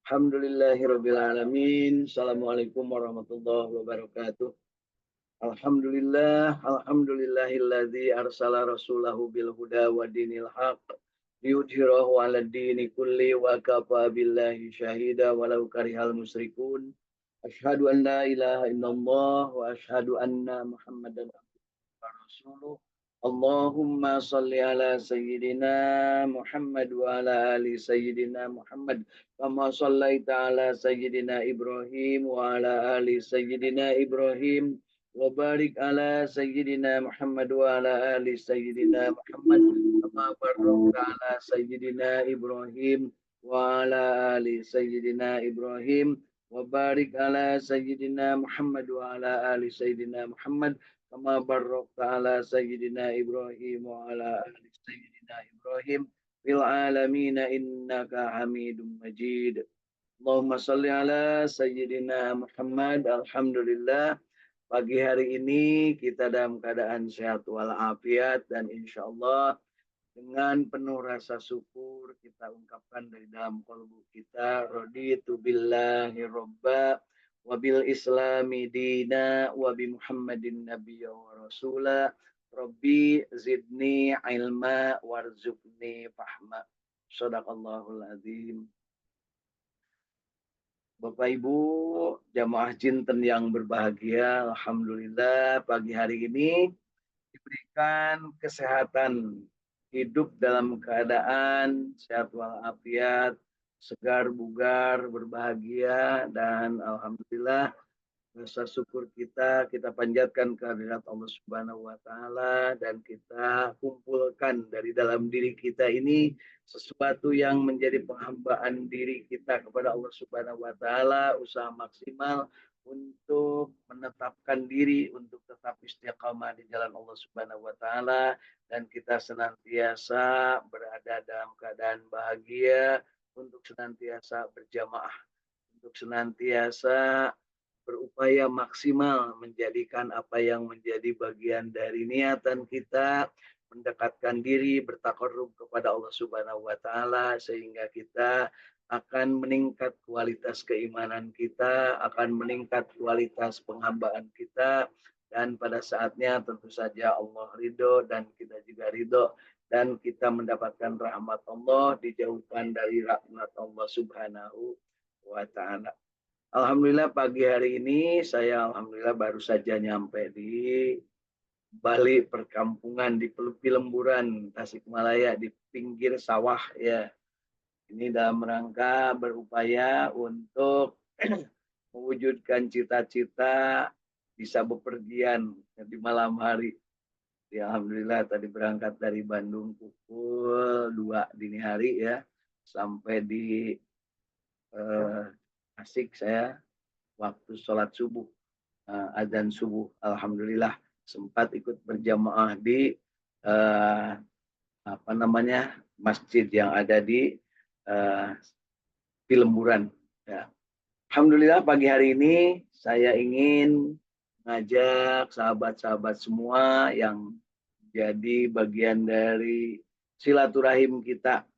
Alhamdulillahirabbil alamin. Assalamualaikum warahmatullahi wabarakatuh. Alhamdulillahilladzi arsala rasulahu bil huda wa dinil haqq liyudhhirahu 'alad dini kulli wa kafa billahi syahida walau karihal musyrikun. Asyhadu an la ilaha illallah wa asyhadu anna Muhammadan abduhu wa rasuluh. Allahumma salli ala sayyidina Muhammad wa ala ali sayyidina Muhammad kama shallaita ala sayyidina Ibrahim wa ala ali sayyidina Ibrahim wa barik ala sayyidina Muhammad wa ala ali sayyidina Muhammad kama barakta ala sayyidina Ibrahim wa ala ali sayyidina Ibrahim wa barik ala sayyidina Muhammad wa ala ali sayyidina Muhammad kama barakta ala sayyidina Ibrahim wa ala ali sayyidina Ibrahim fil alamin innaka Hamidum Majid. Allahumma shalli ala sayyidina Muhammad. Alhamdulillah pagi hari ini kita dalam keadaan sehat walafiat dan insya Allah dengan penuh rasa syukur kita ungkapkan dari dalam kalbu kita raditu billahi robba wabil islami dina wabi muhammadin nabiyya wa rasula rabbi zidni ilma warzuqni fahma. Shadaqallahul azim. Bapak Ibu jamaah jinten yang berbahagia, alhamdulillah pagi hari ini diberikan kesehatan, hidup dalam keadaan sehat walafiat, segar bugar, berbahagia, dan alhamdulillah rasa syukur kita panjatkan kehadirat Allah Subhanahu wa taala dan kita kumpulkan dari dalam diri kita ini sesuatu yang menjadi penghambaan diri kita kepada Allah Subhanahu wa taala, usaha maksimal untuk menetapkan diri untuk tetap istiqamah di jalan Allah Subhanahu wa taala dan kita senantiasa berada dalam keadaan bahagia untuk senantiasa berjamaah, untuk senantiasa berupaya maksimal menjadikan apa yang menjadi bagian dari niatan kita mendekatkan diri bertakarrub kepada Allah Subhanahu wa taala sehingga kita akan meningkat kualitas keimanan kita, akan meningkat kualitas penghambaan kita dan pada saatnya tentu saja Allah ridho dan kita juga ridho dan kita mendapatkan rahmat Allah, dijauhkan dari rahmat Allah Subhanahu wa taala. Alhamdulillah pagi hari ini saya alhamdulillah baru saja nyampe di Bali perkampungan di Pelupi Lemburan, Tasikmalaya di pinggir sawah ya. Ini dalam rangka berupaya untuk mewujudkan cita-cita bisa bepergian di malam hari. Ya, alhamdulillah tadi berangkat dari Bandung pukul 2 dini hari ya sampai di Asik saya waktu sholat subuh, adzan subuh, alhamdulillah sempat ikut berjamaah di masjid yang ada di Lemburan. Ya. Alhamdulillah pagi hari ini saya ingin mengajak sahabat-sahabat semua yang jadi bagian dari silaturahim kita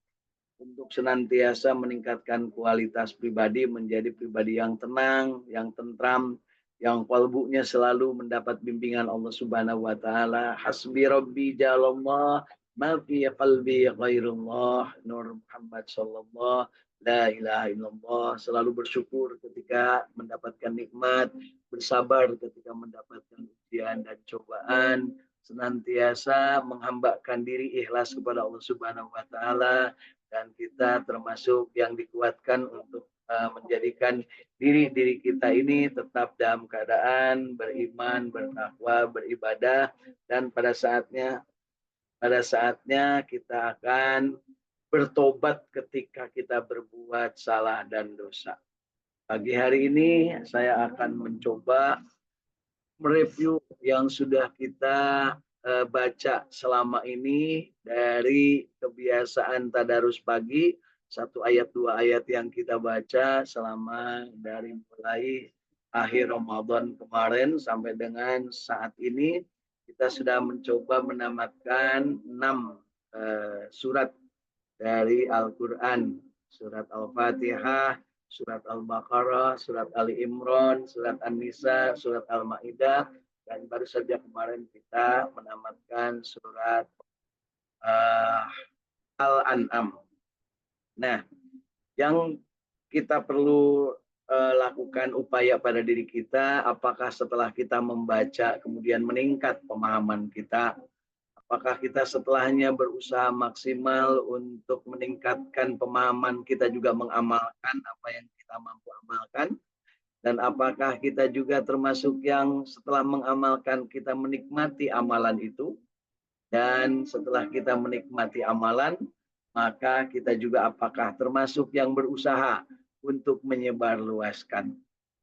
untuk senantiasa meningkatkan kualitas pribadi menjadi pribadi yang tenang, yang tentram, yang kalbunya selalu mendapat bimbingan Allah Subhanahu wa taala. Hasbi rabbi jalallah, ma fi qalbi ghairullah, Nur Muhammad sallallahu la ilaha illallah. Selalu bersyukur ketika mendapatkan nikmat, bersabar ketika mendapatkan ujian dan cobaan, senantiasa menghambakan diri ikhlas kepada Allah Subhanahu wa taala dan kita termasuk yang dikuatkan untuk menjadikan diri kita ini tetap dalam keadaan beriman, bertakwa, beribadah dan pada saatnya kita akan bertobat ketika kita berbuat salah dan dosa. Pagi hari ini saya akan mencoba mereview yang sudah kita baca selama ini dari kebiasaan tadarus pagi, 1 ayat 2 ayat yang kita baca selama dari mulai akhir Ramadan kemarin sampai dengan saat ini kita sudah mencoba menamatkan 6 surat dari Al-Quran, surat Al-Fatihah, surat Al-Baqarah, surat Ali Imran, surat An-Nisa, surat Al-Maidah, dan baru saja kemarin kita menamatkan surat uh, Al-An'am. Nah, yang kita perlu lakukan upaya pada diri kita, apakah setelah kita membaca kemudian meningkat pemahaman kita, apakah kita setelahnya berusaha maksimal untuk meningkatkan pemahaman kita juga mengamalkan apa yang kita mampu amalkan, dan apakah kita juga termasuk yang setelah mengamalkan kita menikmati amalan itu, dan setelah kita menikmati amalan, maka kita juga apakah termasuk yang berusaha untuk menyebarluaskan.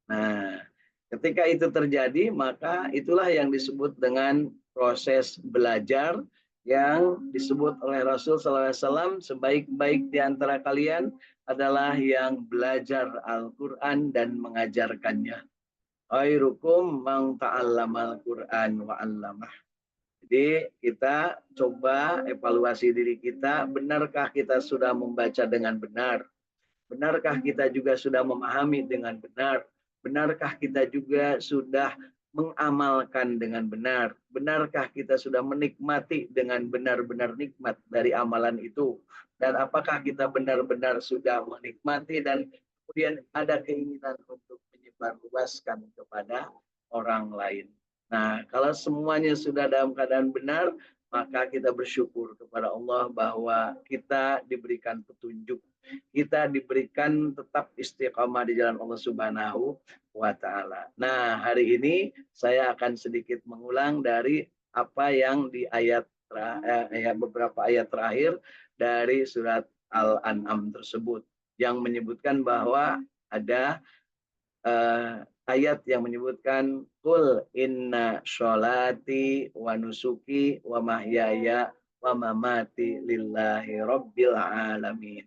Nah, ketika itu terjadi, maka itulah yang disebut dengan proses belajar yang disebut oleh Rasul SAW, sebaik-baik di antara kalian adalah yang belajar Al-Quran dan mengajarkannya. Khairukum man ta'allamal Quran wa 'allamah. Jadi kita coba evaluasi diri kita, benarkah kita sudah membaca dengan benar? Benarkah kita juga sudah memahami dengan benar? Benarkah kita juga sudah mengamalkan dengan benar? Benarkah kita sudah menikmati dengan benar-benar nikmat dari amalan itu? Dan apakah kita benar-benar sudah menikmati dan kemudian ada keinginan untuk menyebarluaskan kepada orang lain? Nah, kalau semuanya sudah dalam keadaan benar, maka kita bersyukur kepada Allah bahwa kita diberikan petunjuk, kita diberikan tetap istiqamah di jalan Allah Subhanahu wa Ta'ala. Nah, hari ini saya akan sedikit mengulang dari apa yang di beberapa ayat terakhir dari surat Al-An'am tersebut, yang menyebutkan bahwa ada ayat yang menyebutkan kul inna sholati wa nusuki wa mahyaya wa mamati lillahi rabbil alamin.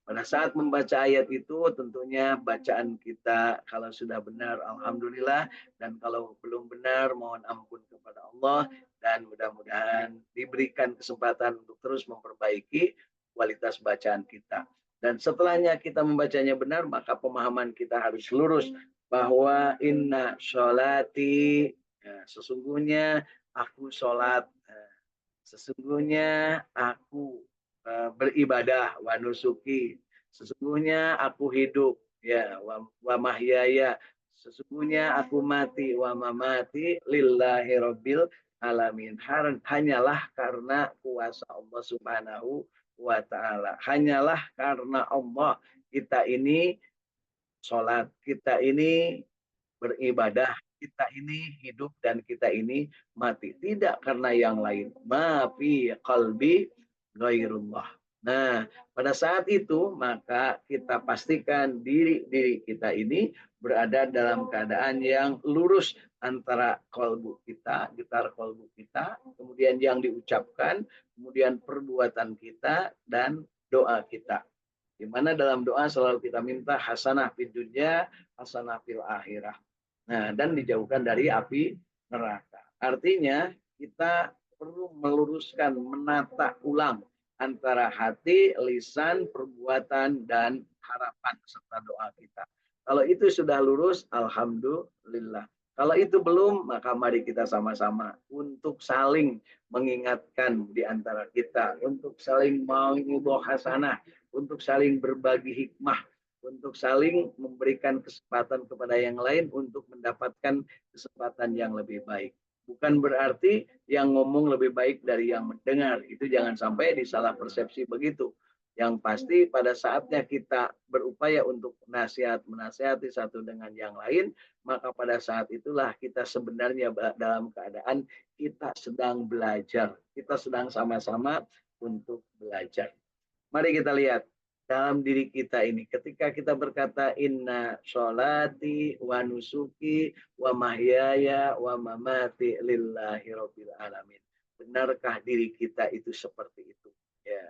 Pada saat membaca ayat itu tentunya bacaan kita kalau sudah benar alhamdulillah, dan kalau belum benar mohon ampun kepada Allah, dan mudah-mudahan diberikan kesempatan untuk terus memperbaiki kualitas bacaan kita. Dan setelahnya kita membacanya benar, maka pemahaman kita harus lurus bahwa inna sholati, ya, sesungguhnya aku sholat, sesungguhnya aku beribadah, wa nusuki, sesungguhnya aku hidup, ya, wa mahyaya, sesungguhnya aku mati, wa mamati lillahi rabbil alamin. Hanyalah karena kuasa Allah Subhanahu wa Ta'ala, hanyalah karena Allah kita ini sholat, kita ini beribadah, kita ini hidup, dan kita ini mati. Tidak karena yang lain. Ma fi qalbi ghairullah. Nah, pada saat itu maka kita pastikan diri kita ini berada dalam keadaan yang lurus antara kolbu kita, gitar kolbu kita, kemudian yang diucapkan, kemudian perbuatan kita, dan doa kita. Di mana dalam doa selalu kita minta hasanah fid dunya, hasanah fil akhirah. Nah, dan dijauhkan dari api neraka. Artinya kita perlu meluruskan, menata ulang antara hati, lisan, perbuatan, dan harapan serta doa kita. Kalau itu sudah lurus, alhamdulillah. Kalau itu belum, maka mari kita sama-sama untuk saling mengingatkan di antara kita, untuk saling mengubah hasanah, untuk saling berbagi hikmah, untuk saling memberikan kesempatan kepada yang lain untuk mendapatkan kesempatan yang lebih baik. Bukan berarti yang ngomong lebih baik dari yang mendengar. Itu jangan sampai disalah persepsi begitu. Yang pasti pada saatnya kita berupaya untuk menasihati satu dengan yang lain, maka pada saat itulah kita sebenarnya dalam keadaan kita sedang belajar. Kita sedang sama-sama untuk belajar. Mari kita lihat dalam diri kita ini. Ketika kita berkata inna sholati wa nusuki wa mahyaya wa mamati lillahi rabbil alamin. Benarkah diri kita itu seperti itu? Ya.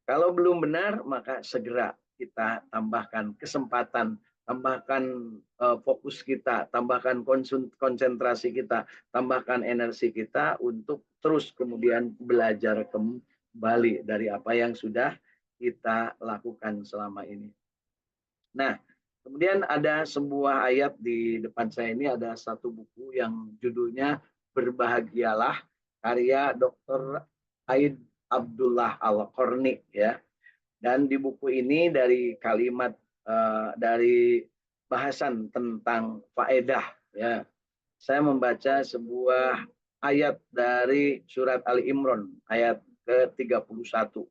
Kalau belum benar, maka segera kita tambahkan kesempatan, tambahkan fokus kita, tambahkan konsentrasi kita, tambahkan energi kita untuk terus kemudian belajar kembali dari apa yang sudah kita lakukan selama ini. Nah, Kemudian ada sebuah ayat di depan saya ini, ada satu buku yang judulnya Berbahagialah, karya Dr. Aid Abdullah Al-Qarni ya. Dan di buku ini dari kalimat dari bahasan tentang faedah ya. Saya membaca sebuah ayat dari surat Ali Imran ayat ke-31.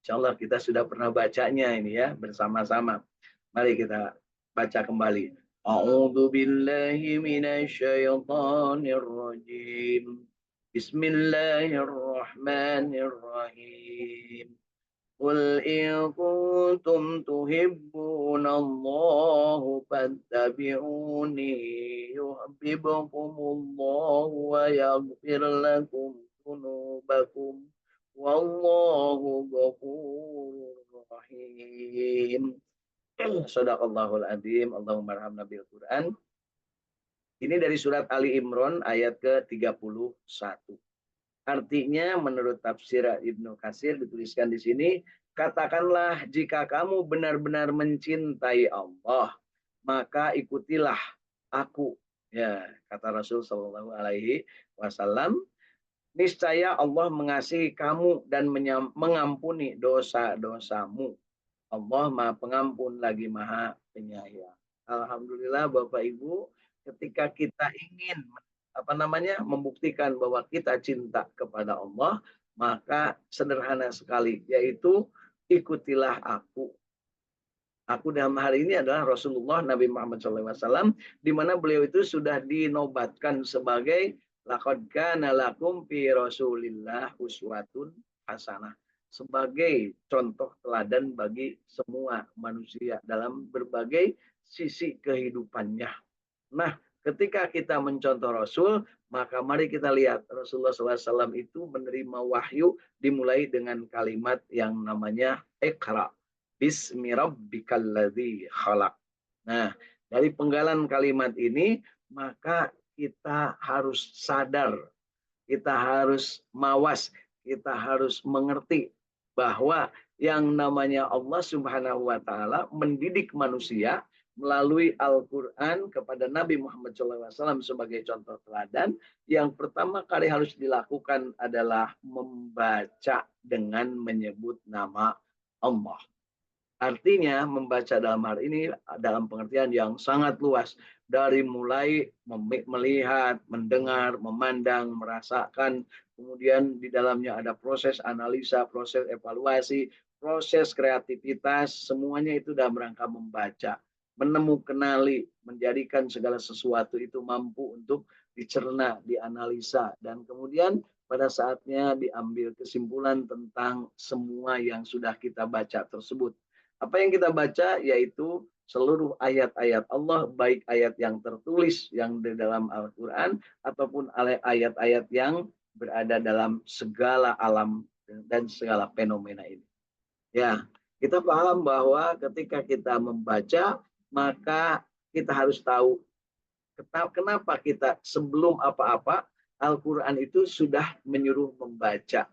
Insya Allah kita sudah pernah bacanya ini ya bersama-sama. Mari kita baca kembali. A'udzu billahi minasyaitonir rajim. Bismillahirrahmanirrahim. Qul in kuntum tuhibbunallaha fattabi'uni yuhibbukumullahu wa yaghfir lakum dzunubakum wallahu ghafurur rahim. Shadaqallahul adzim. Allahumma arhamna bil Quran. Ini dari surat Ali Imran ayat ke-31. Artinya menurut tafsir Ibnu Katsir dituliskan di sini, katakanlah jika kamu benar-benar mencintai Allah, maka ikutilah aku. Ya, kata Rasul Shallallahu Alaihi Wasallam, niscaya Allah mengasihi kamu dan mengampuni dosa-dosamu. Allah Maha Pengampun lagi Maha Penyayang. Alhamdulillah Bapak Ibu, ketika kita ingin membuktikan bahwa kita cinta kepada Allah, maka sederhana sekali, yaitu ikutilah aku. Aku dalam hari ini adalah Rasulullah Nabi Muhammad SAW, di mana beliau itu sudah dinobatkan sebagai laqad kana lakum fi Rasulillah uswatun hasanah, sebagai contoh teladan bagi semua manusia dalam berbagai sisi kehidupannya. Nah, ketika kita mencontoh Rasul, maka mari kita lihat Rasulullah SAW itu menerima wahyu dimulai dengan kalimat yang namanya Iqra. Bismi rabbikal ladzi khalaq. Nah, dari penggalan kalimat ini, maka kita harus sadar, kita harus mawas, kita harus mengerti bahwa yang namanya Allah Subhanahu wa taala mendidik manusia melalui Al-Qur'an kepada Nabi Muhammad SAW sebagai contoh teladan. Yang pertama kali harus dilakukan adalah membaca dengan menyebut nama Allah. Artinya membaca dalam hal ini dalam pengertian yang sangat luas. Dari mulai melihat, mendengar, memandang, merasakan. Kemudian di dalamnya ada proses analisa, proses evaluasi, proses kreativitas. Semuanya itu dalam rangka membaca. Menemukanali, menjadikan segala sesuatu itu mampu untuk dicerna, dianalisa. Dan kemudian pada saatnya diambil kesimpulan tentang semua yang sudah kita baca tersebut. Apa yang kita baca yaitu seluruh ayat-ayat Allah, baik ayat yang tertulis yang di dalam Al-Quran ataupun ayat-ayat yang berada dalam segala alam dan segala fenomena ini. Ya, kita paham bahwa ketika kita membaca, maka kita harus tahu kenapa kita sebelum apa-apa Al-Quran itu sudah menyuruh membaca.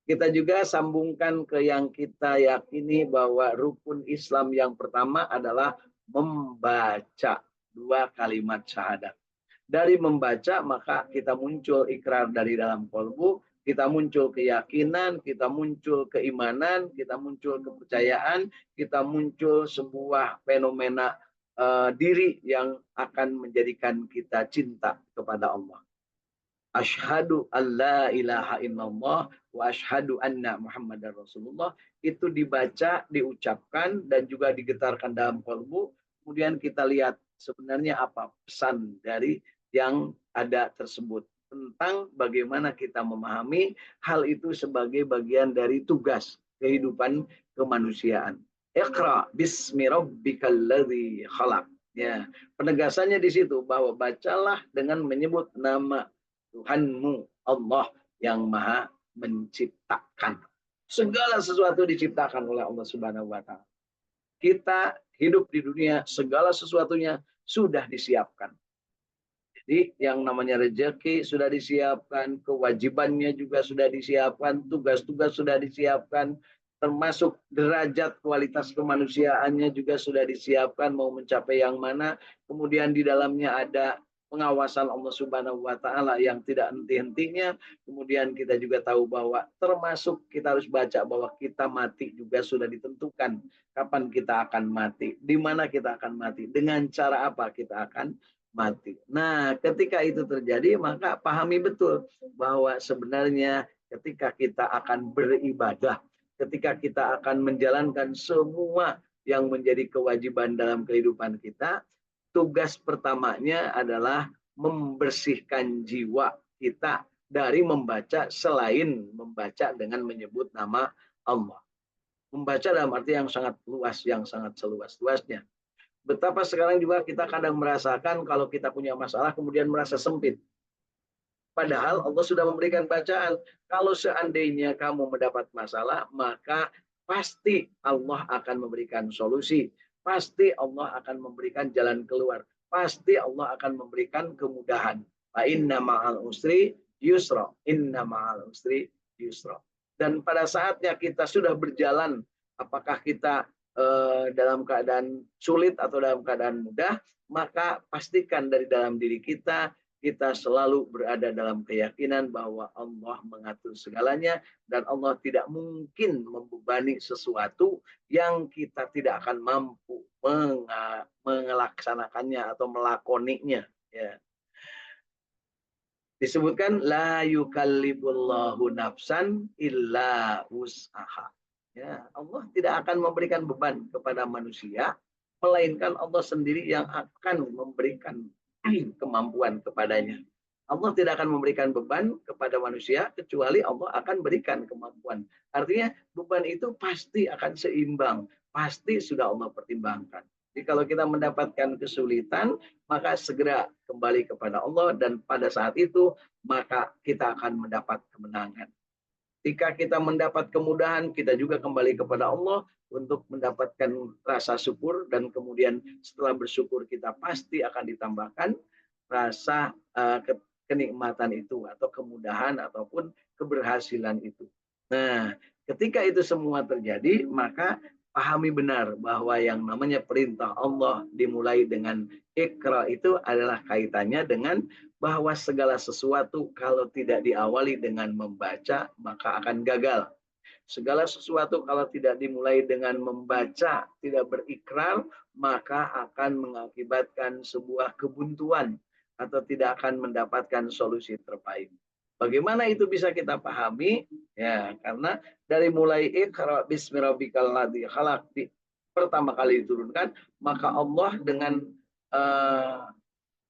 Kita juga sambungkan ke yang kita yakini bahwa rukun Islam yang pertama adalah membaca 2 kalimat syahadat. Dari membaca maka kita muncul ikrar dari dalam kalbu, kita muncul keyakinan, kita muncul keimanan, kita muncul kepercayaan, kita muncul sebuah fenomena diri yang akan menjadikan kita cinta kepada Allah. Asyhadu alla ilaha illallah wa asyhadu anna Muhammadar Rasulullah, itu dibaca, diucapkan dan juga digetarkan dalam kalbu. Kemudian kita lihat sebenarnya apa pesan dari yang ada tersebut tentang bagaimana kita memahami hal itu sebagai bagian dari tugas kehidupan kemanusiaan. Iqra bismi rabbikal ladzi khalaq. Ya, penegasannya di situ bahwa bacalah dengan menyebut nama Tuhanmu Allah yang maha menciptakan. Segala sesuatu diciptakan oleh Allah Subhanahu wa taala. Kita hidup di dunia, segala sesuatunya sudah disiapkan. Jadi yang namanya rezeki sudah disiapkan, kewajibannya juga sudah disiapkan, tugas-tugas sudah disiapkan, termasuk derajat kualitas kemanusiaannya juga sudah disiapkan mau mencapai yang mana, kemudian di dalamnya ada pengawasan Allah Subhanahu wa taala yang tidak henti-hentinya. Kemudian kita juga tahu bahwa termasuk kita harus baca bahwa kita mati juga sudah ditentukan kapan kita akan mati, di mana kita akan mati, dengan cara apa kita akan mati. Nah, ketika itu terjadi maka pahami betul bahwa sebenarnya ketika kita akan beribadah, ketika kita akan menjalankan semua yang menjadi kewajiban dalam kehidupan kita, tugas pertamanya adalah membersihkan jiwa kita dari membaca selain membaca dengan menyebut nama Allah. Membaca dalam arti yang sangat luas, yang sangat seluas-luasnya. Betapa sekarang juga kita kadang merasakan kalau kita punya masalah kemudian merasa sempit. Padahal Allah sudah memberikan bacaan. Kalau seandainya kamu mendapat masalah, maka pasti Allah akan memberikan solusi. Pasti Allah akan memberikan jalan keluar. Pasti Allah akan memberikan kemudahan. Fa inna ma'al usri yusra. Inna ma'al usri yusra. Dan pada saatnya kita sudah berjalan, apakah kita dalam keadaan sulit atau dalam keadaan mudah, maka pastikan dari dalam diri kita, kita selalu berada dalam keyakinan bahwa Allah mengatur segalanya dan Allah tidak mungkin membebani sesuatu yang kita tidak akan mampu melaksanakannya atau melakoninya. Ya. Disebutkan la yukallibullahu nafsan illa wus'aha. Ya, Allah tidak akan memberikan beban kepada manusia, melainkan Allah sendiri yang akan memberikan kemampuan kepadanya. Allah tidak akan memberikan beban kepada manusia kecuali Allah akan berikan kemampuan. Artinya beban itu pasti akan seimbang, pasti sudah Allah pertimbangkan. Jadi kalau kita mendapatkan kesulitan, maka segera kembali kepada Allah dan pada saat itu maka kita akan mendapat kemenangan. Jika kita mendapat kemudahan, kita juga kembali kepada Allah untuk mendapatkan rasa syukur dan kemudian setelah bersyukur kita pasti akan ditambahkan rasa kenikmatan itu atau kemudahan ataupun keberhasilan itu. Nah, ketika itu semua terjadi, maka pahami benar bahwa yang namanya perintah Allah dimulai dengan Iqra itu adalah kaitannya dengan bahwa segala sesuatu kalau tidak diawali dengan membaca maka akan gagal. Segala sesuatu kalau tidak dimulai dengan membaca, tidak berikrar, maka akan mengakibatkan sebuah kebuntuan atau tidak akan mendapatkan solusi terbaik. Bagaimana itu bisa kita pahami? Ya, karena dari mulai Iqra bismi rabbikal ladzi khalaq pertama kali diturunkan, maka Allah dengan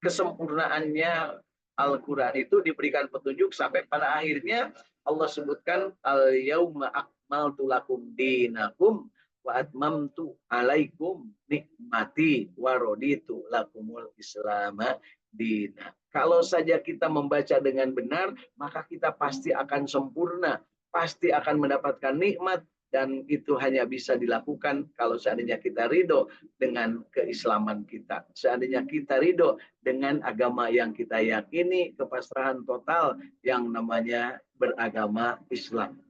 kesempurnaannya Al-Quran itu diberikan petunjuk sampai pada akhirnya Allah sebutkan al-yauma akmaltu lakum dinakum wa atmamtu alaikum nikmati wa raditu lakumul islama dina. Kalau saja kita membaca dengan benar, maka kita pasti akan sempurna, pasti akan mendapatkan nikmat, dan itu hanya bisa dilakukan kalau seandainya kita ridho dengan keislaman kita. Seandainya kita ridho dengan agama yang kita yakini, kepasrahan total yang namanya beragama Islam.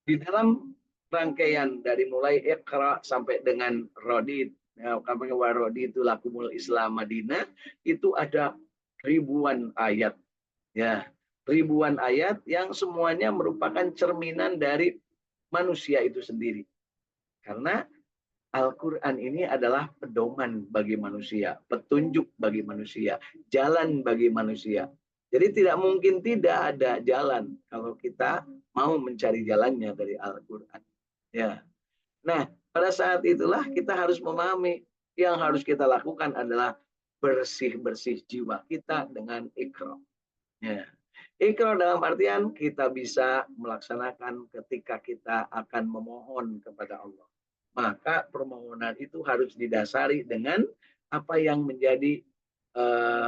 Di dalam rangkaian dari mulai Iqra sampai dengan Rodid, Warodi itu lakumul Islam Madinah, itu ada ribuan ayat. Ya, ribuan ayat yang semuanya merupakan cerminan dari manusia itu sendiri. Karena Al-Quran ini adalah pedoman bagi manusia, petunjuk bagi manusia, jalan bagi manusia. Jadi tidak mungkin tidak ada jalan kalau kita mau mencari jalannya dari Al-Quran. Ya. Nah, pada saat itulah kita harus memahami yang harus kita lakukan adalah bersih-bersih jiwa kita dengan Iqra. Ya. Iqra dalam artian kita bisa melaksanakan ketika kita akan memohon kepada Allah. Maka permohonan itu harus didasari dengan apa yang menjadi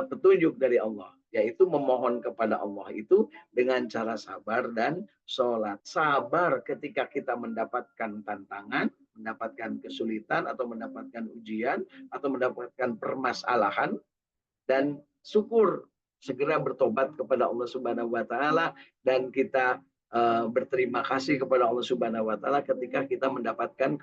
petunjuk dari Allah. Yaitu memohon kepada Allah itu dengan cara sabar dan sholat. Sabar ketika kita mendapatkan tantangan, mendapatkan kesulitan atau mendapatkan ujian atau mendapatkan permasalahan, dan syukur segera bertobat kepada Allah Subhanahu wa taala dan kita berterima kasih kepada Allah Subhanahu wa taala ketika kita mendapatkan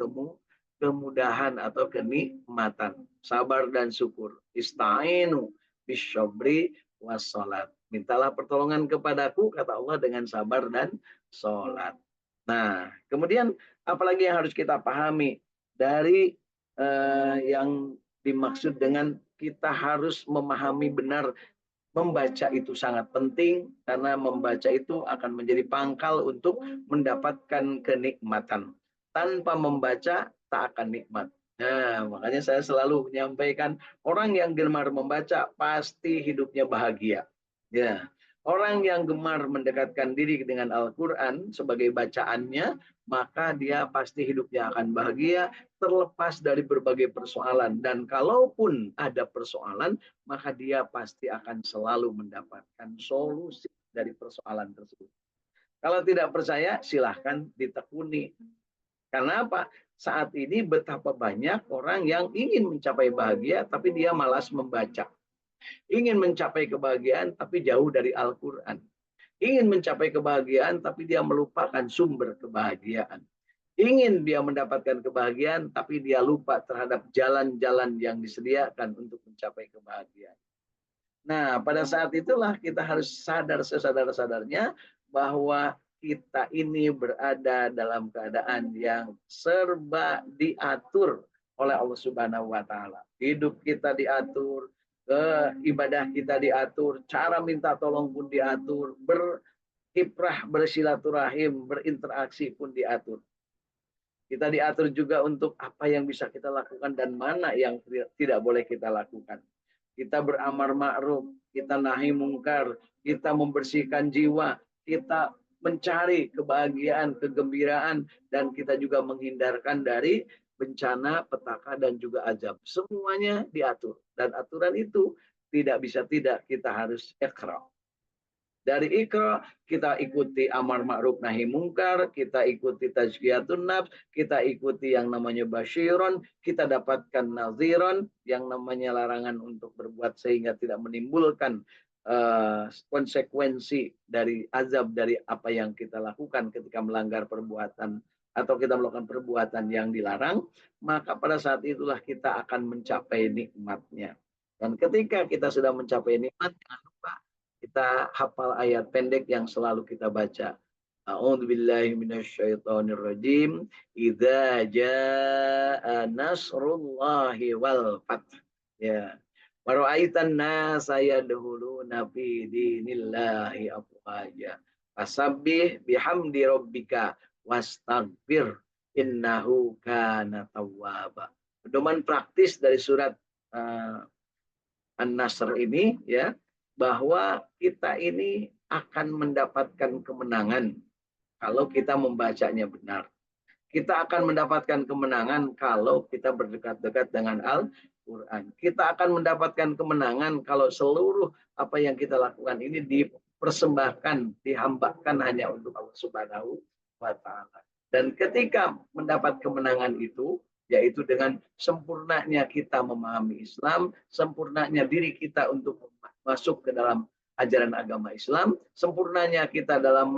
kemudahan atau kenikmatan. Sabar dan syukur. Ista'inu bisyabri wassalat. Mintalah pertolongan kepadaku, kata Allah, dengan sabar dan sholat. Nah, kemudian apalagi yang harus kita pahami dari yang dimaksud dengan kita harus memahami benar. Membaca itu sangat penting karena membaca itu akan menjadi pangkal untuk mendapatkan kenikmatan. Tanpa membaca tak akan nikmat. Nah, makanya saya selalu menyampaikan orang yang gemar membaca pasti hidupnya bahagia. Ya, orang yang gemar mendekatkan diri dengan Al-Quran sebagai bacaannya, maka dia pasti hidupnya akan bahagia, terlepas dari berbagai persoalan. Dan kalaupun ada persoalan, maka dia pasti akan selalu mendapatkan solusi dari persoalan tersebut. Kalau tidak percaya, silahkan ditekuni. Karena apa? Saat ini betapa banyak orang yang ingin mencapai bahagia, tapi dia malas membaca. Ingin mencapai kebahagiaan, tapi jauh dari Al-Quran. Ingin mencapai kebahagiaan, tapi dia melupakan sumber kebahagiaan. Ingin dia mendapatkan kebahagiaan, tapi dia lupa terhadap jalan-jalan yang disediakan untuk mencapai kebahagiaan. Nah, pada saat itulah kita harus sadar sesadar-sadarnya bahwa kita ini berada dalam keadaan yang serba diatur oleh Allah Subhanahu wa taala. Hidup kita diatur, ibadah kita diatur, cara minta tolong pun diatur, berkiprah, bersilaturahim, berinteraksi pun diatur. Kita diatur juga untuk apa yang bisa kita lakukan dan mana yang tidak boleh kita lakukan. Kita beramar ma'ruf, kita nahi mungkar, kita membersihkan jiwa, kita mencari kebahagiaan, kegembiraan, dan kita juga menghindarkan dari bencana, petaka, dan juga azab. Semuanya diatur. Dan aturan itu tidak bisa tidak, kita harus ikhra. Dari Iqra kita ikuti amar ma'ruf nahi mungkar, kita ikuti tazkiyatun nafs, kita ikuti yang namanya basyiron, kita dapatkan naziron, yang namanya larangan untuk berbuat sehingga tidak menimbulkan konsekuensi dari azab dari apa yang kita lakukan ketika melanggar perbuatan atau kita melakukan perbuatan yang dilarang, maka pada saat itulah kita akan mencapai nikmatnya. Dan ketika kita sudah mencapai nikmat, jangan lupa kita hafal ayat pendek yang selalu kita baca. A'udzubillahi minasyaitonirrajim. Idza jaa nasrullahi wal fath. Ya. Wa ra'aitan nasa yadkhuluna fi dinillahi afwaja. Fasabbih bihamdi rabbika wastaghfir innahu kana tawwaba. Pedoman praktis dari surat An-Nasr ini ya, bahwa kita ini akan mendapatkan kemenangan kalau kita membacanya benar. Kita akan mendapatkan kemenangan kalau kita berdekat-dekat dengan Al-Quran. Kita akan mendapatkan kemenangan kalau seluruh apa yang kita lakukan ini dipersembahkan, dihambakan hanya untuk Allah Subhanahu wa taala. Dan ketika mendapat kemenangan itu, yaitu dengan sempurnanya kita memahami Islam, sempurnanya diri kita untuk masuk ke dalam ajaran agama Islam, sempurnanya kita dalam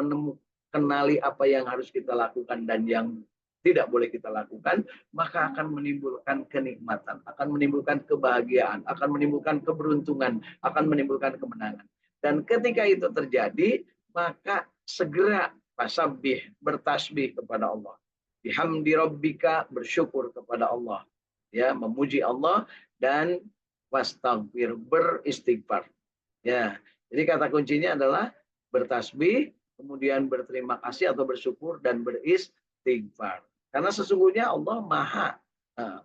kenali apa yang harus kita lakukan dan yang tidak boleh kita lakukan, maka akan menimbulkan kenikmatan, akan menimbulkan kebahagiaan, akan menimbulkan keberuntungan, akan menimbulkan kemenangan. Dan ketika itu terjadi, maka segera fasabbih, bertasbih kepada Allah. Bihamdi rabbika, bersyukur kepada Allah. Ya, memuji Allah dan wastaghfir, beristighfar. Ya, jadi kata kuncinya adalah bertasbih, kemudian berterima kasih atau bersyukur dan beristighfar. Karena sesungguhnya Allah Maha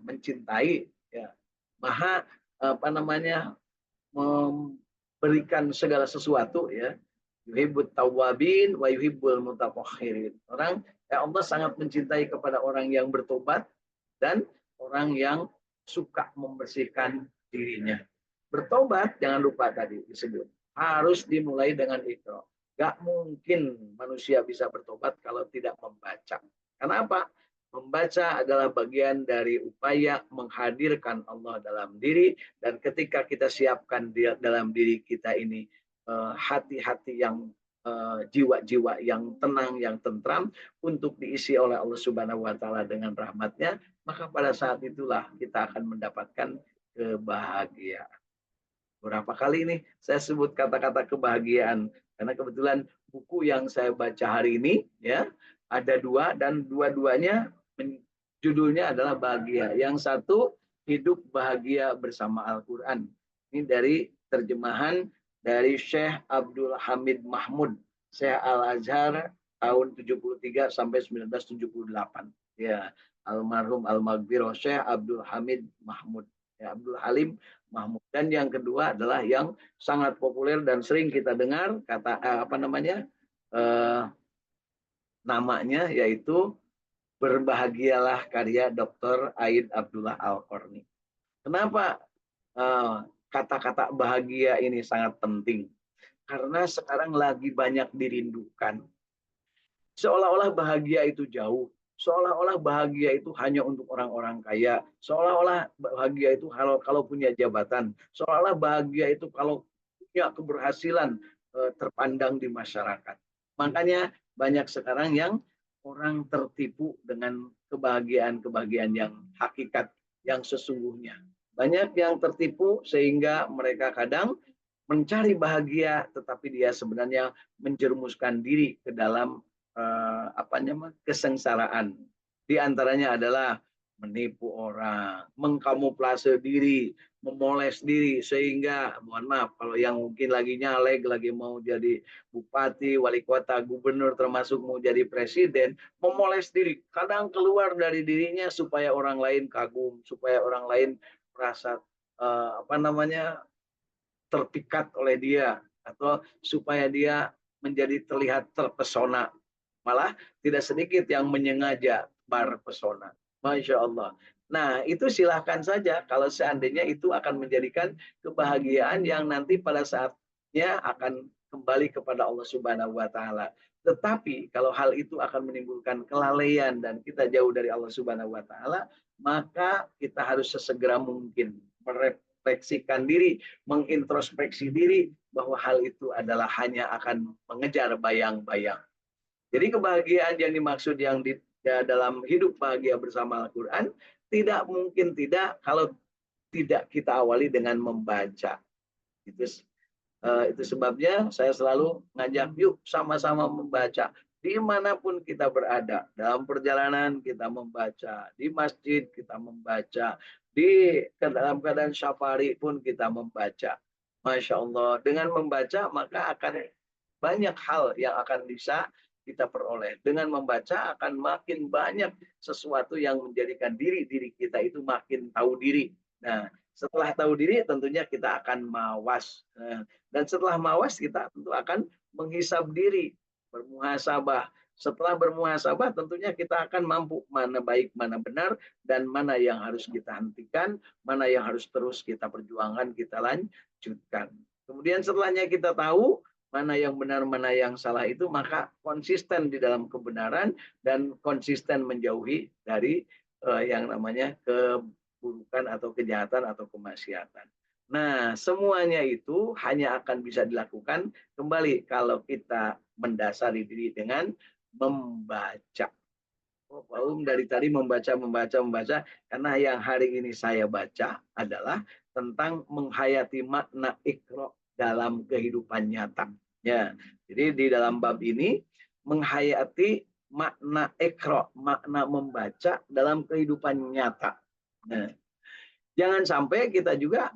mencintai, ya, Maha memberikan segala sesuatu, ya. Yuhibbut tawwabin wa yuhibbul mutatahhirin. Orang, ya, Allah sangat mencintai kepada orang yang bertobat dan orang yang suka membersihkan dirinya. Bertobat, jangan lupa tadi disebut, harus dimulai dengan Iqra. Gak mungkin manusia bisa bertobat kalau tidak membaca. Kenapa? Membaca adalah bagian dari upaya menghadirkan Allah dalam diri. Dan ketika kita siapkan dalam diri kita ini hati-hati yang jiwa-jiwa yang tenang, yang tentram untuk diisi oleh Allah Subhanahu wa taala dengan rahmatnya, maka pada saat itulah kita akan mendapatkan kebahagiaan. Berapa kali ini saya sebut kata-kata kebahagiaan karena kebetulan buku yang saya baca hari ini ya ada dua dan dua-duanya judulnya adalah bahagia. Yang satu hidup bahagia bersama Al-Quran. Ini dari terjemahan dari Syekh Abdul Hamid Mahmud, Syekh Al-Azhar tahun 73 sampai 1978. Ya, almarhum al-maghfirah Syekh Abdul Hamid Mahmud. Ya, Abdul Halim Mahmud. Dan yang kedua adalah yang sangat populer dan sering kita dengar kata apa namanya? Namanya yaitu Berbahagialah karya Dr. Aid Abdullah Al-Qarni. Kenapa kata-kata bahagia ini sangat penting? Karena sekarang lagi banyak dirindukan. Seolah-olah bahagia itu jauh. Seolah-olah bahagia itu hanya untuk orang-orang kaya. Seolah-olah bahagia itu kalau punya jabatan. Seolah-olah bahagia itu kalau punya keberhasilan terpandang di masyarakat. Makanya banyak sekarang yang orang tertipu dengan kebahagiaan-kebahagiaan yang hakikat, yang sesungguhnya. Banyak yang tertipu sehingga mereka kadang mencari bahagia, tetapi dia sebenarnya menjerumuskan diri ke dalam kesengsaraan. Di antaranya adalah menipu orang, mengkamuflase diri, memoles diri sehingga mohon maaf kalau yang mungkin lagi nyalek, lagi mau jadi bupati, wali kota, gubernur termasuk mau jadi presiden, memoles diri. Kadang keluar dari dirinya supaya orang lain kagum, supaya orang lain merasa terpikat oleh dia atau supaya dia menjadi terlihat terpesona. Malah tidak sedikit yang menyengaja berpesona. Masya Allah. Nah, itu silahkan saja kalau seandainya itu akan menjadikan kebahagiaan yang nanti pada saatnya akan kembali kepada Allah Subhanahu wa taala. Tetapi kalau hal itu akan menimbulkan kelalaian dan kita jauh dari Allah Subhanahu wa taala, maka kita harus sesegera mungkin merefleksikan diri, mengintrospeksi diri bahwa hal itu adalah hanya akan mengejar bayang-bayang. Jadi kebahagiaan yang dimaksud yang dalam hidup bahagia bersama Al-Quran tidak mungkin tidak kalau tidak kita awali dengan membaca. Itu sebabnya saya selalu ngajak yuk sama-sama membaca. Dimanapun kita berada, dalam perjalanan kita membaca, di masjid kita membaca, dalam keadaan safari pun kita membaca. Masya Allah, dengan membaca maka akan banyak hal yang akan bisa kita peroleh. Dengan membaca akan makin banyak sesuatu yang menjadikan diri kita itu makin tahu diri. Nah, setelah tahu diri tentunya kita akan mawas. Dan setelah mawas kita tentu akan menghisab diri, bermuhasabah. Setelah bermuhasabah tentunya kita akan mampu mana baik, mana benar, dan mana yang harus kita hentikan, mana yang harus terus kita perjuangkan, kita lanjutkan. Kemudian setelahnya kita tahu mana yang benar, mana yang salah itu, maka konsisten di dalam kebenaran dan konsisten menjauhi dari yang namanya keburukan atau kejahatan atau kemaksiatan. Nah, semuanya itu hanya akan bisa dilakukan kembali kalau kita mendasari diri dengan membaca. Dari tadi membaca, karena yang hari ini saya baca adalah tentang menghayati makna Iqra dalam kehidupan nyata. Ya, jadi di dalam bab ini menghayati makna Iqra, makna membaca dalam kehidupan nyata. Nah, jangan sampai kita juga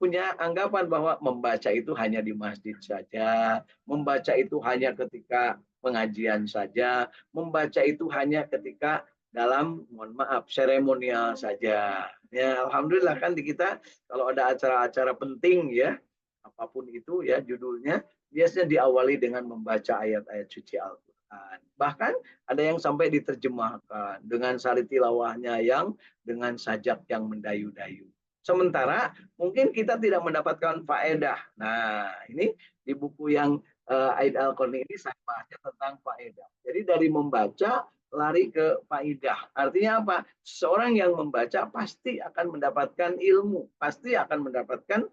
punya anggapan bahwa membaca itu hanya di masjid saja, membaca itu hanya ketika pengajian saja, membaca itu hanya ketika dalam, mohon maaf, seremonial saja. Ya, alhamdulillah kan di kita kalau ada acara-acara penting ya, apapun itu ya judulnya, biasanya diawali dengan membaca ayat-ayat suci Al-Quran. Bahkan ada yang sampai diterjemahkan dengan sari tilawahnya yang dengan sajak yang mendayu-dayu. Sementara mungkin kita tidak mendapatkan faedah. Nah, ini di buku yang Aid Al-Qarni ini saya bahasnya tentang faedah. Jadi dari membaca lari ke faedah. Artinya apa? Seorang yang membaca pasti akan mendapatkan ilmu, pasti akan mendapatkan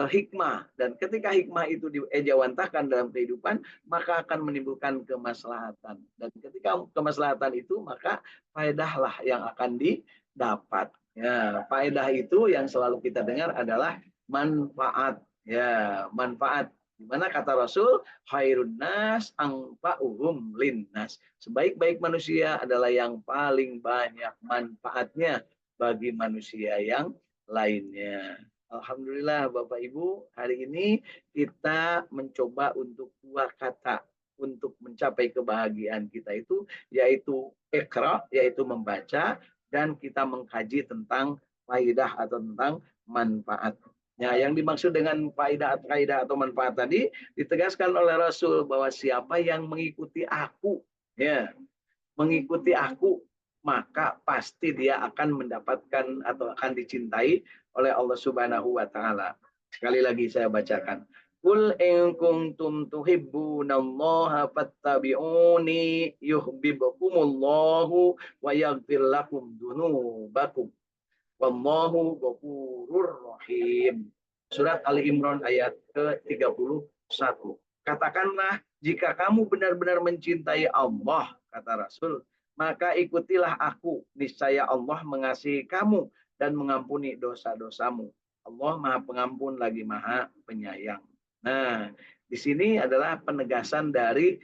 hikmah, dan ketika hikmah itu diejawantahkan dalam kehidupan maka akan menimbulkan kemaslahatan, dan ketika kemaslahatan itu maka faedahlah yang akan didapat. Ya, faedah itu yang selalu kita dengar adalah manfaat. Ya, manfaat. Di mana kata Rasul, khairun nas anfa'uhum linnas. Sebaik-baik manusia adalah yang paling banyak manfaatnya bagi manusia yang lainnya. Alhamdulillah Bapak Ibu, hari ini kita mencoba untuk dua kata untuk mencapai kebahagiaan kita itu, yaitu ikra, yaitu membaca, dan kita mengkaji tentang faidah atau tentang manfaat. Ya, yang dimaksud dengan faidah atau manfaat tadi ditegaskan oleh Rasul bahwa siapa yang mengikuti aku, ya, mengikuti aku, maka pasti dia akan mendapatkan atau akan dicintai oleh Allah Subhanahu wa taala. Sekali lagi saya bacakan. Qul in kuntum tuhibbunallaha fattabi'uni yuhibbukumullahu wa yaghfir lakum dzunubakum. Wallahu ghafurur rahim. Surat Ali Imran ayat ke-31. Katakanlah, jika kamu benar-benar mencintai Allah, kata Rasul, maka ikutilah aku. Niscaya Allah mengasihi kamu dan mengampuni dosa-dosamu. Allah Maha Pengampun lagi Maha Penyayang. Nah, di sini adalah penegasan dari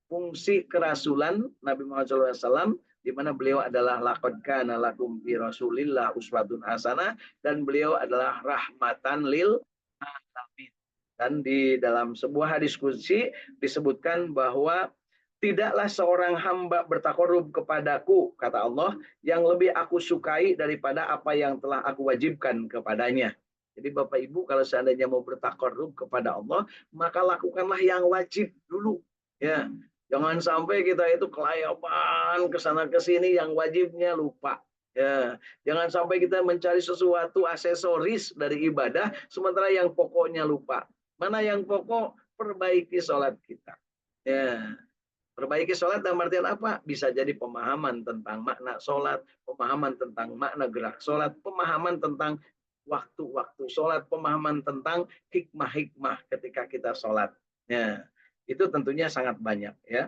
fungsi kerasulan Nabi Muhammad SAW, di mana beliau adalah laqad kana lakum fi Rasulillah uswatun hasanah, dan beliau adalah rahmatan lil alamin. Dan di dalam sebuah hadis qudsi disebutkan bahwa tidaklah seorang hamba bertakarrub kepadaku, kata Allah, yang lebih aku sukai daripada apa yang telah aku wajibkan kepadanya. Jadi Bapak Ibu, kalau seandainya mau bertakarrub kepada Allah, maka lakukanlah yang wajib dulu. Ya, jangan sampai kita itu kelayapan ke sana ke sini, yang wajibnya lupa. Ya, jangan sampai kita mencari sesuatu aksesoris dari ibadah, sementara yang pokoknya lupa. Mana yang pokok? Perbaiki sholat kita. Ya, perbaiki sholat dalam artian apa? Bisa jadi pemahaman tentang makna sholat, pemahaman tentang makna gerak sholat, pemahaman tentang waktu-waktu sholat, pemahaman tentang hikmah-hikmah ketika kita sholat. Ya, itu tentunya sangat banyak. Ya.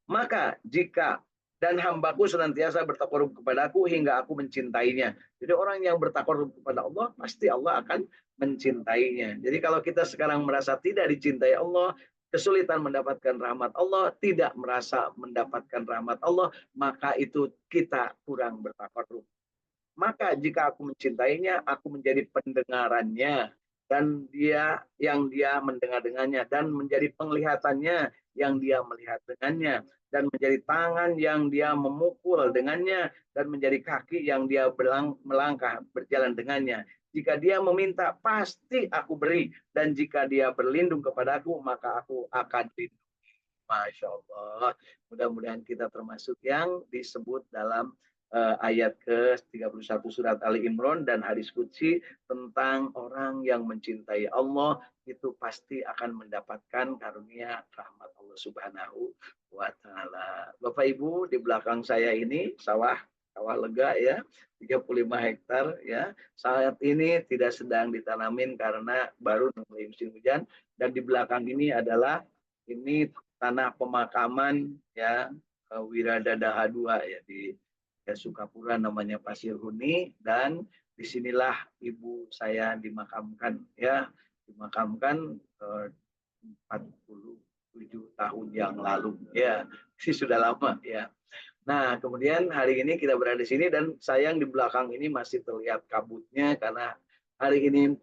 Maka jika dan hambaku senantiasa bertakarub kepadaku hingga aku mencintainya. Jadi orang yang bertakarub kepada Allah, pasti Allah akan mencintainya. Jadi kalau kita sekarang merasa tidak dicintai Allah, kesulitan mendapatkan rahmat Allah, tidak merasa mendapatkan rahmat Allah, maka itu kita kurang bertakarub. Maka jika aku mencintainya, aku menjadi pendengarannya, dan dia mendengar dengannya, dan menjadi penglihatannya yang dia melihat dengannya, dan menjadi tangan yang dia memukul dengannya, dan menjadi kaki yang dia melangkah berjalan dengannya. Jika dia meminta, pasti aku beri, dan jika dia berlindung kepadaku, maka aku akan lindungi. Masya Allah. Mudah-mudahan kita termasuk yang disebut dalam ayat ke-31 surat Ali Imran dan hadis qudsi tentang orang yang mencintai Allah itu pasti akan mendapatkan karunia rahmat Allah Subhanahu wa taala. Bapak Ibu, di belakang saya ini sawah lega ya, 35 hektar ya. Saat ini tidak sedang ditanamin karena baru mulai musim hujan, dan di belakang ini adalah ini tanah pemakaman ya, Wiradadaha II ya, di Sukapura, namanya Pasir Huni, dan disinilah ibu saya dimakamkan ya, dimakamkan 47 tahun yang lalu ya, sih sudah lama ya. Nah, kemudian hari ini kita berada di sini, dan sayang di belakang ini masih terlihat kabutnya karena hari ini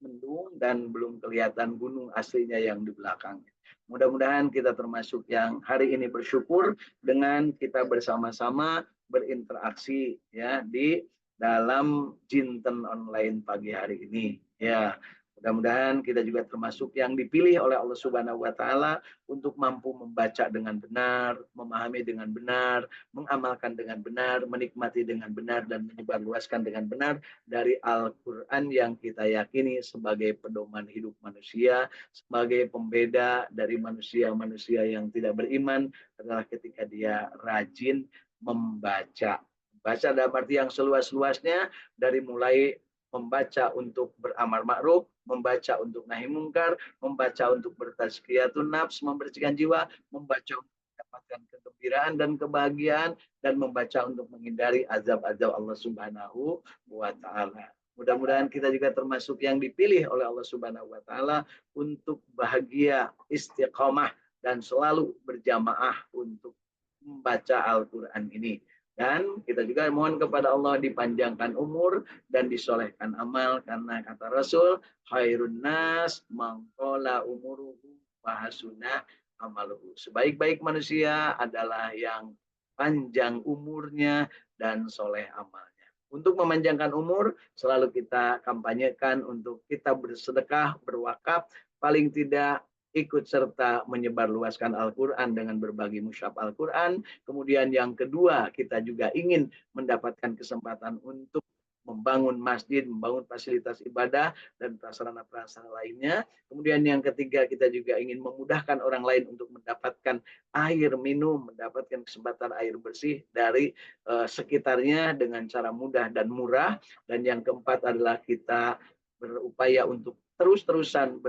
mendung dan belum kelihatan gunung aslinya yang di belakang. Mudah-mudahan kita termasuk yang hari ini bersyukur dengan kita bersama-sama berinteraksi ya di dalam Jinten online pagi hari ini. Ya, mudah-mudahan kita juga termasuk yang dipilih oleh Allah Subhanahu wa taala untuk mampu membaca dengan benar, memahami dengan benar, mengamalkan dengan benar, menikmati dengan benar, dan menyebarluaskan dengan benar dari Al-Quran yang kita yakini sebagai pedoman hidup manusia, sebagai pembeda dari manusia-manusia yang tidak beriman adalah ketika dia rajin membaca. Baca dalam arti yang seluas-luasnya, dari mulai membaca untuk beramar ma'ruf, membaca untuk nahi mungkar, membaca untuk bertazkiyatun nafs, membersihkan jiwa, membaca untuk mendapatkan kegembiraan dan kebahagiaan, dan membaca untuk menghindari azab-azab Allah Subhanahu wa Ta'ala. Mudah-mudahan kita juga termasuk yang dipilih oleh Allah Subhanahu wa Ta'ala untuk bahagia, istiqomah, dan selalu berjamaah untuk membaca Al-Quran ini. Dan kita juga mohon kepada Allah dipanjangkan umur dan disolehkan amal, karena kata Rasul, khairun nas mangkola umuruhu wahasuna amaluhu. Sebaik-baik manusia adalah yang panjang umurnya dan soleh amalnya. Untuk memanjangkan umur, selalu kita kampanyekan untuk kita bersedekah, berwakaf, paling tidak ikut serta menyebarluaskan Al-Quran dengan berbagi musyaf Al-Quran. Kemudian yang kedua, kita juga ingin mendapatkan kesempatan untuk membangun masjid, membangun fasilitas ibadah, dan prasarana-prasarana lainnya. Kemudian yang ketiga, kita juga ingin memudahkan orang lain untuk mendapatkan air minum, mendapatkan kesempatan air bersih dari sekitarnya dengan cara mudah dan murah. Dan yang keempat adalah kita berupaya untuk terus-terusan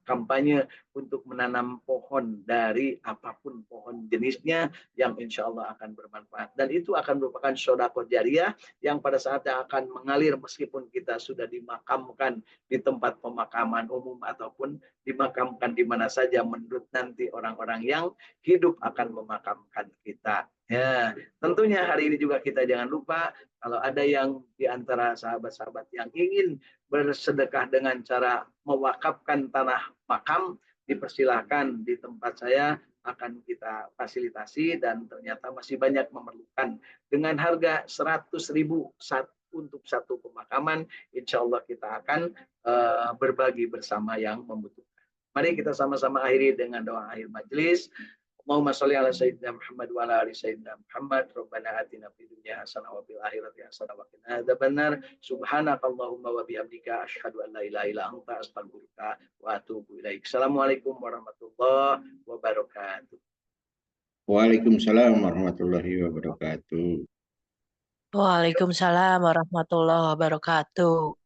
kampanye untuk menanam pohon dari apapun pohon jenisnya yang insya Allah akan bermanfaat. Dan itu akan merupakan sedekah jariah yang pada saatnya akan mengalir meskipun kita sudah dimakamkan di tempat pemakaman umum ataupun dimakamkan di mana saja, menurut nanti orang-orang yang hidup akan memakamkan kita. Ya, tentunya hari ini juga kita jangan lupa kalau ada yang di antara sahabat-sahabat yang ingin bersedekah dengan cara mewakafkan tanah makam, dipersilahkan di tempat saya akan kita fasilitasi, dan ternyata masih banyak memerlukan dengan harga 100.000 untuk satu pemakaman. Insya Allah kita akan berbagi bersama yang membutuhkan. Mari kita sama-sama akhiri dengan doa akhir majelis. Allahumma sholli ala sayyidina Muhammad wa ala ali sayyidina Muhammad. Rabbana atina fid dunya hasanah wa fil akhirati hasanah wa qina adzabannar. Subhanakallahumma wa bihamdika asyhadu an la ilaha illa anta astaghfiruka wa atubu ilaik. Assalamualaikum warahmatullahi wabarakatuh. Waalaikumsalam warahmatullahi wabarakatuh. Waalaikumsalam warahmatullahi wabarakatuh.